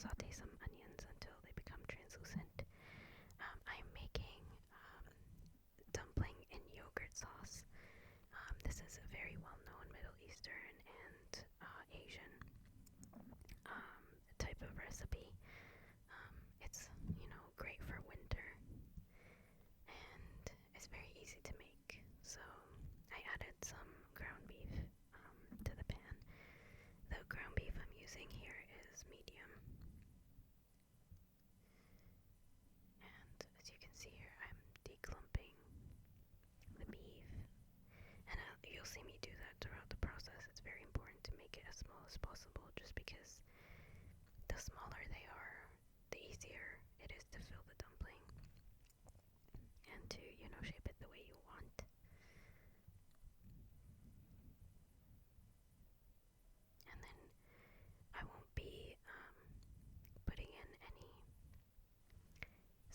saute some onions until they become translucent. I'm making dumpling in yogurt sauce. This is a very well-known Middle Eastern and Asian type of recipe. It's, great for winter, and it's very easy to make. So I added some ground beef to the pan. The ground beef I'm using here is medium. And as you can see here, I'm declumping the beef. And you'll see me do that throughout the process. It's very important to make it as small as possible, just because the smaller they are, the easier it is to fill the dumpling and to, shape it the way you want. And then I won't be putting in any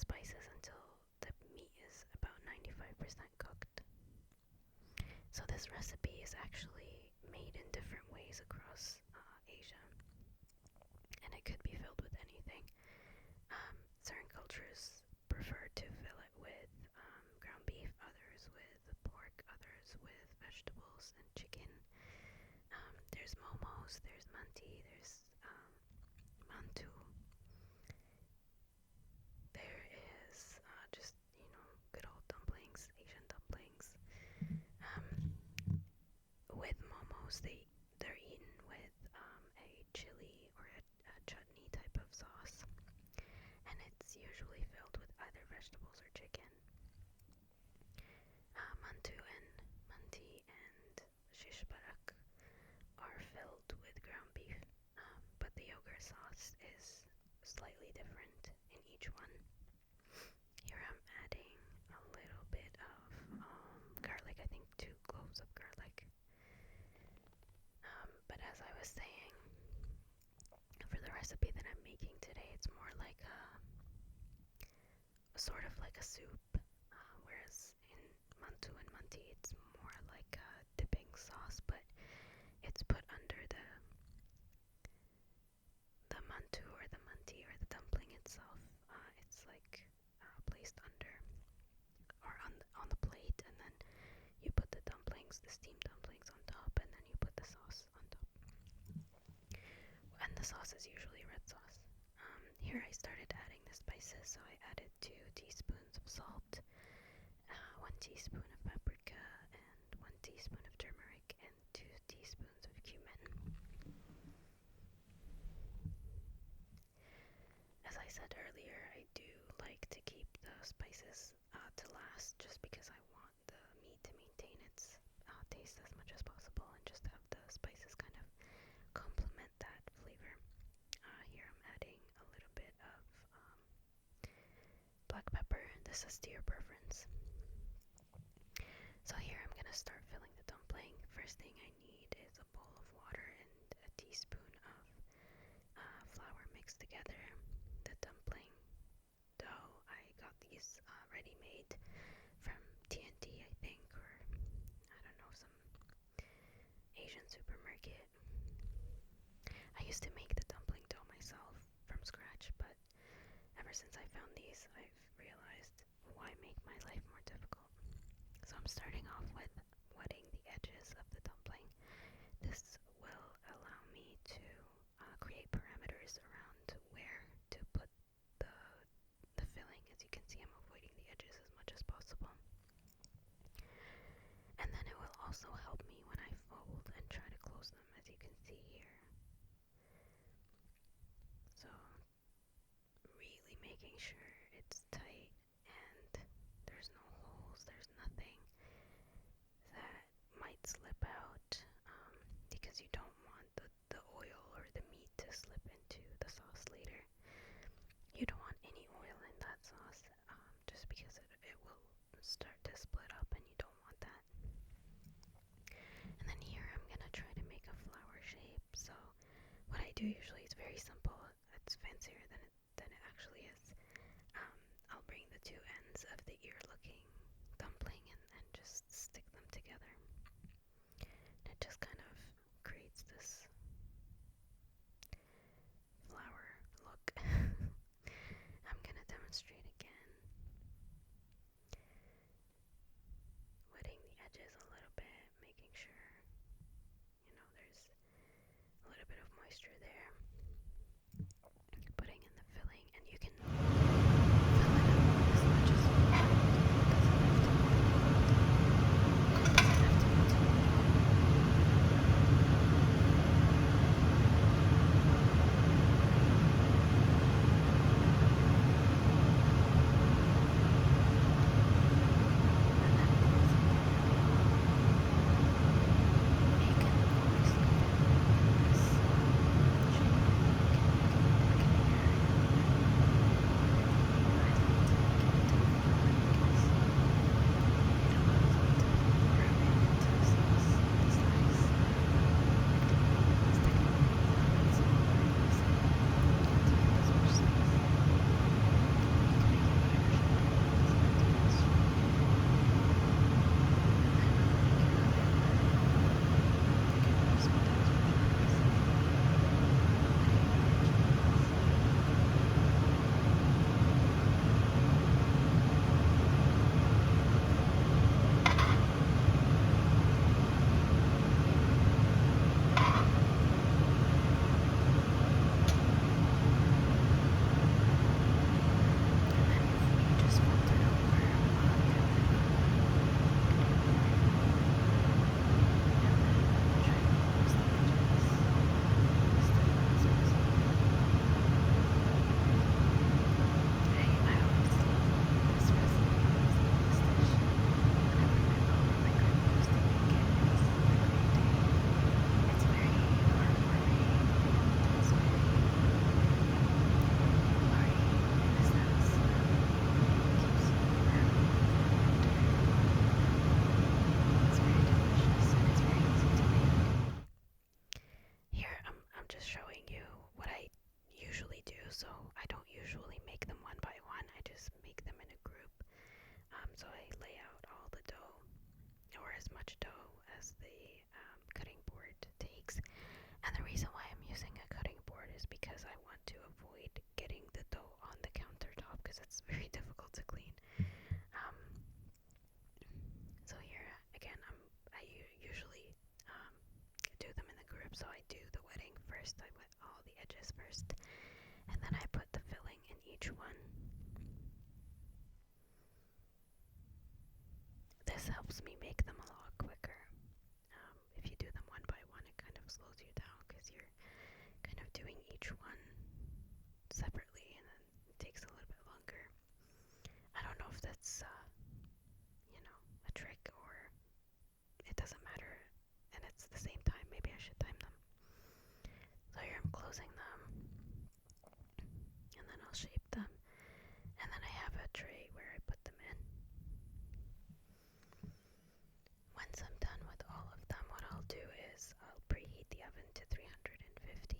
spices until the meat is about 95% cooked. So this recipe is actually made in different ways across Asia, and it could be filled with anything. Certain cultures prefer to fill it with ground beef, others with pork, others with vegetables and chicken. There's momos, there's manti, there's mantu. There is just, good old dumplings, Asian dumplings. With momos, they're eaten with a chili or a chutney type of sauce, and it's usually filled with either vegetables or chicken. Mantu and manti and shish barak are filled with ground beef, but the yogurt sauce is slightly different in each one. Here I'm adding a little bit of garlic, I think 2 cloves of garlic. But as I was saying, for the recipe that I'm making today, it's more like sort of like a soup, whereas in mantu and manti, it's more like a dipping sauce, but it's put under the mantu or the manti or the dumpling itself. It's like placed under or on the plate, and then you put the dumplings, the steamed dumplings, on top, and then you put the sauce on top. And the sauce is usually red sauce. Here I started adding the spices, so I added 2 teaspoons of salt, 1 teaspoon of paprika, and 1 teaspoon of turmeric, and 2 teaspoons of cumin. As I said earlier, I do like to keep the spices to last, just because I want the meat to maintain its taste as much as possible, and just have the spices kind of complement that flavor. Here I'm adding a little bit of black pepper. This is to your preference. So here I'm gonna start filling the dumpling. First thing I need is a bowl of water and a teaspoon of flour mixed together. The dumpling dough, I got these ready-made from TNT, I think, or I don't know, some Asian supermarket. I used to make the dumpling dough myself from scratch, but ever since I found these, I've realized why make my life more difficult. So I'm starting off with wetting the edges of the dumpling. This will allow me to create parameters around where to put the filling. As you can see, I'm avoiding the edges as much as possible. And then it will also help me when I fold and try to close them, as you can see here. So really making sure it's tight and there's no holes, there's nothing that might slip out, because you don't want the oil or the meat to slip into the sauce later. You don't want any oil in that sauce, just because it will start to split up, and you don't want that. And then here I'm gonna try to make a flower shape. So what I do usually is very simple. It's fancier than it actually is. I'll bring the 2 ends of the ear-looking dumpling and just stick them together. And it just kind of creates this flower look. make them a lot quicker. If you do them one by one, it kind of slows you down because you're kind of doing each one separately, and then it takes a little bit longer. I don't know if that's, a trick, or it doesn't matter and it's the same time. Maybe I should time them. So here I'm closing them, and then I'll shape them, and then I have a tray where I put them in. Once I'm done with all of them, what I'll do is I'll preheat the oven to 350,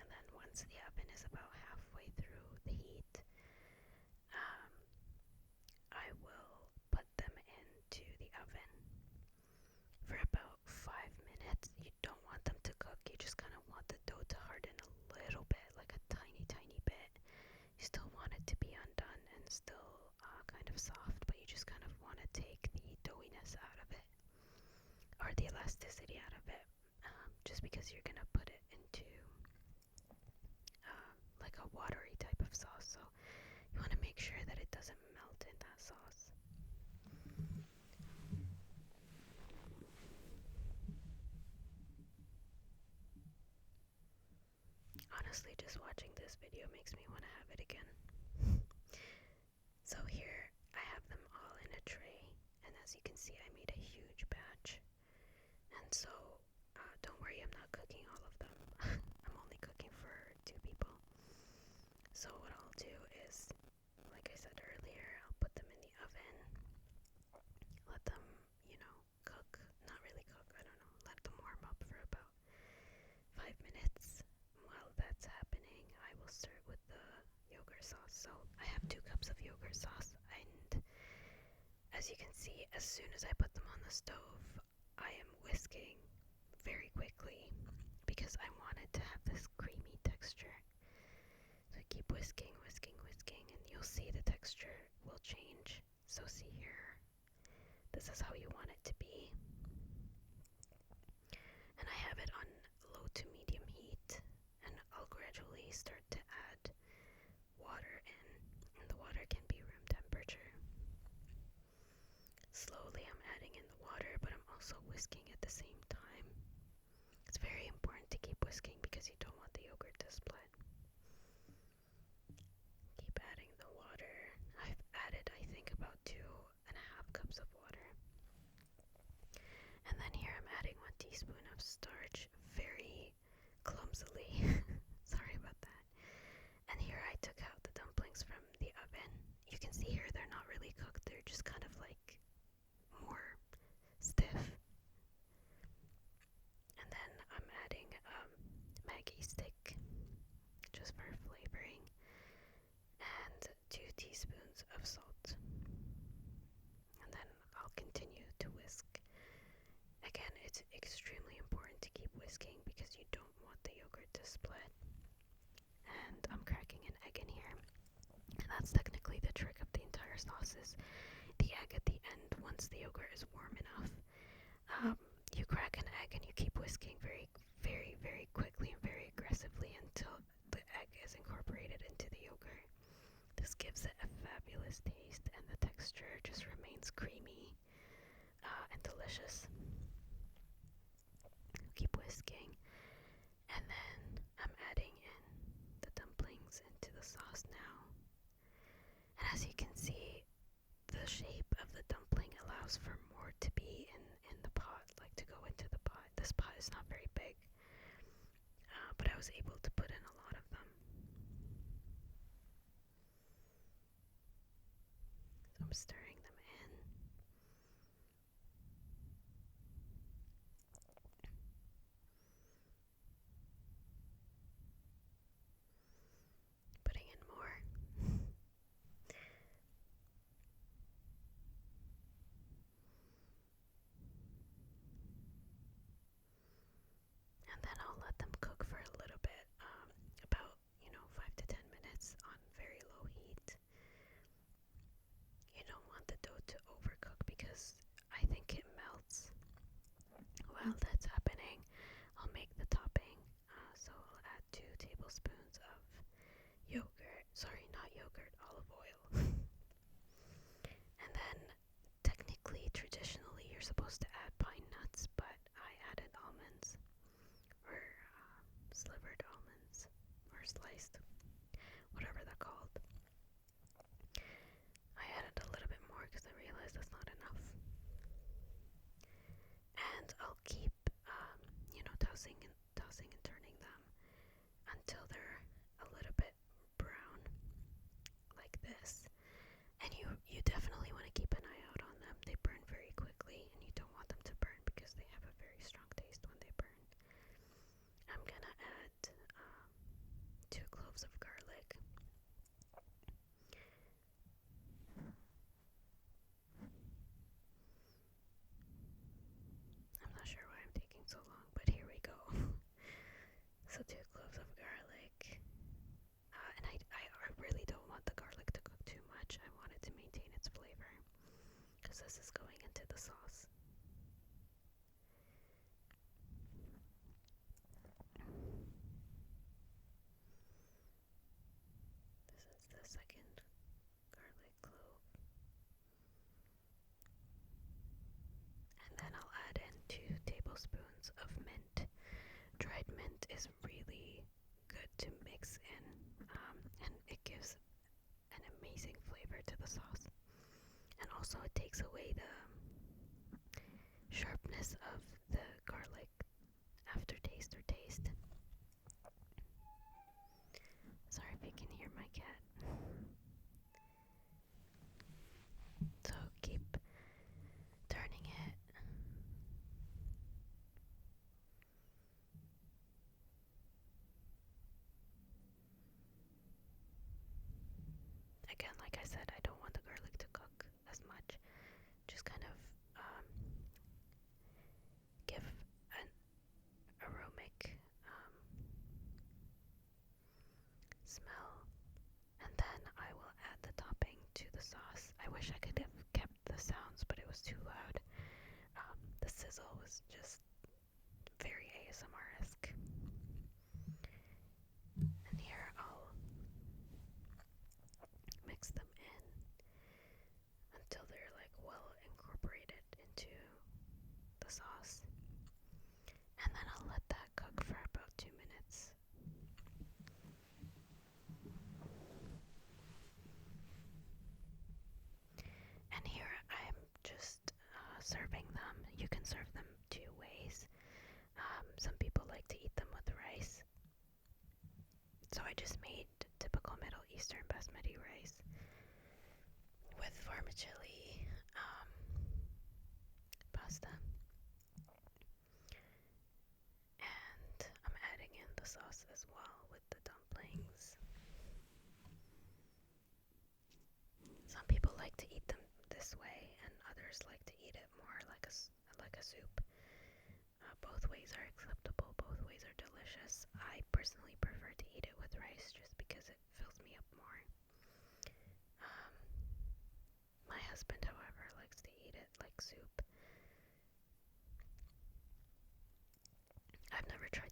and then once the oven is about halfway through the heat, I will put them into the oven for about 5 minutes. You don't want them to cook, you just kind of want the dough to harden a little bit, like a tiny, tiny bit. You still want it to be undone and still kind of soft, but you just kind of want to take the doughiness out of it, or the elasticity out of it, just because you're going to put it into like a watery type of sauce, so you want to make sure that it doesn't melt in that sauce. Honestly, just watching this video makes me want to have it again. So here I have them all in a tray, and as you can see, I made a huge batch. And so don't worry, I'm not cooking all of them. I'm only cooking for 2 people. So what I'll do is, like I said earlier, I'll put them in the oven, let them, cook. Not really cook, I don't know, let them warm up for about 5 minutes. While that's happening, I will start with the yogurt sauce. So I have 2 cups of yogurt sauce, and as you can see, as soon as I put them on the stove, I am whisking very quickly because I wanted to have this creamy texture. So I keep whisking, whisking, whisking, and you'll see the texture will change. So see here, this is how you want it to be. And I have it on low to medium heat, and I'll gradually start to add water in, and the water can be room temperature. Slowly I'm adding in the water, but I'm also whisking at the same time. It's very important to keep whisking because you don't want the yogurt to split. Keep adding the water. I've added, I think, about 2.5 cups of water. And then here I'm adding 1 teaspoon of starch, very clumsily. Sorry about that. And here I took out the dumplings from the oven. You can see here they're not really cooked, they're just kind of like more stiff. And then I'm adding Maggi stick, just for flavoring, and 2 teaspoons of salt. And then I'll continue to whisk. Again, it's extremely important to keep whisking because you don't want the yogurt to split. And I'm cracking an egg in here. And that's technically the trick of the entire sauce, is the egg at the end. Once the yogurt is warm enough, you crack an egg and you keep whisking very, very, very quickly and very aggressively until the egg is incorporated into the yogurt. This gives it a fabulous taste, and the texture just remains creamy and delicious. Keep whisking, and then I'm adding in the dumplings into the sauce now. And as you can see, the shape of the dumpling allows for more to be in the pot, like to go into the pot. This pot is not very big, but I was able to put in a lot of them. So I'm stirring them in. Putting in more. And then I'll let them cook for a little bit, about 5 to 10 minutes on very low heat. You don't want the dough to overcook because I think it melts. While that's happening, I'll make the topping. So I'll add 2 tablespoons of olive oil. And then technically, traditionally, you're supposed to add pine nuts, but I added almonds, or slivered almonds, or sliced, whatever they're called. I added a little bit more because I realized that's not enough. And I'll keep, tossing and turning them until they're a little bit brown, like this. And you definitely want to keep an eye out on them. They burn very quickly, and you don't want them to burn because they have a very strong taste when they burn. I'm gonna add 2 cloves of garlic. I'm not sure why I'm taking so long, but here we go. So 2 cloves of garlic. And I really don't want the garlic to cook too much. I want it to maintain its flavor, because this is going into the sauce. This is the second garlic clove. And then I'll add in 2 tablespoons of mint. Dried mint is really good to mix in, and it gives an amazing flavor to the sauce. And also it takes away the sharpness of the garlic aftertaste or taste. Sorry if you can hear my cat. So keep turning it. Again, like I said, I don't want the garlic to cook as much. Just kind of give an aromatic smell. And then I will add the topping to the sauce. I wish I could have kept the sounds, but it was too loud. The sizzle was just very ASMR-esque. And here I'll mix them in until they're like well incorporated into the sauce. And then I'll let that cook for about 2 minutes. And here I'm just serving them. You can serve them 2 ways. Some people like to eat them with rice. So I just made typical Middle Eastern basmati rice with vermicelli pasta. And I'm adding in the sauce as well with the dumplings. Some people like to eat them this way, and others like to eat it more like a soup. Both ways are acceptable. Both ways are delicious. I personally prefer to eat it with rice just because it fills me up more. My husband, however, likes to eat it like soup. I've never tried